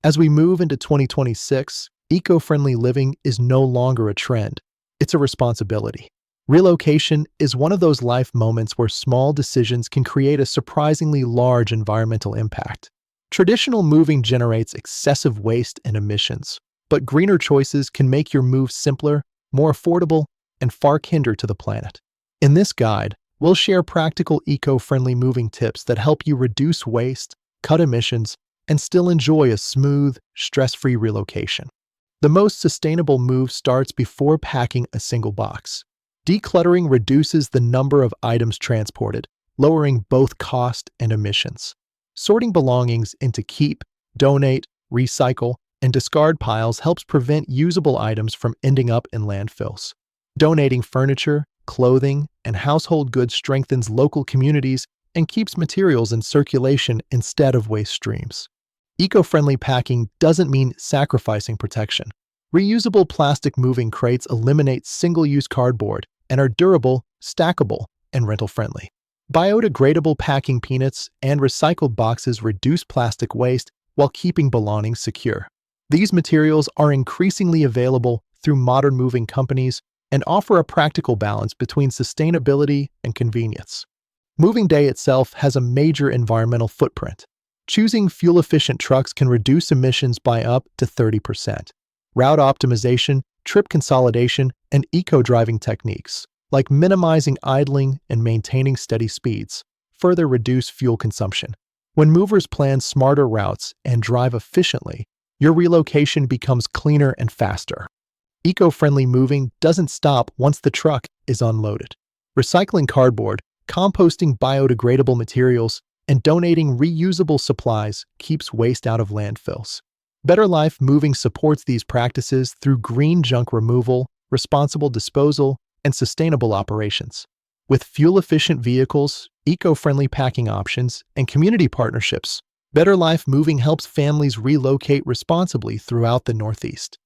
As we move into 2026, eco-friendly living is no longer a trend. It's a responsibility. Relocation is one of those life moments where small decisions can create a surprisingly large environmental impact. Traditional moving generates excessive waste and emissions, but greener choices can make your move simpler, more affordable, and far kinder to the planet. In this guide, we'll share practical eco-friendly moving tips that help you reduce waste, cut emissions, and still enjoy a smooth, stress-free relocation. The most sustainable move starts before packing a single box. Decluttering reduces the number of items transported, lowering both cost and emissions. Sorting belongings into keep, donate, recycle, and discard piles helps prevent usable items from ending up in landfills. Donating furniture, clothing, and household goods strengthens local communities and keeps materials in circulation instead of waste streams. Eco-friendly packing doesn't mean sacrificing protection. Reusable plastic moving crates eliminate single-use cardboard and are durable, stackable, and rental-friendly. Biodegradable packing peanuts and recycled boxes reduce plastic waste while keeping belongings secure. These materials are increasingly available through modern moving companies and offer a practical balance between sustainability and convenience. Moving day itself has a major environmental footprint. Choosing fuel-efficient trucks can reduce emissions by up to 30%. Route optimization, trip consolidation, and eco-driving techniques, like minimizing idling and maintaining steady speeds, further reduce fuel consumption. When movers plan smarter routes and drive efficiently, your relocation becomes cleaner and faster. Eco-friendly moving doesn't stop once the truck is unloaded. Recycling cardboard, composting biodegradable materials, and donating reusable supplies keeps waste out of landfills. Better Life Moving supports these practices through green junk removal, responsible disposal, and sustainable operations. With fuel-efficient vehicles, eco-friendly packing options, and community partnerships, Better Life Moving helps families relocate responsibly throughout the Northeast.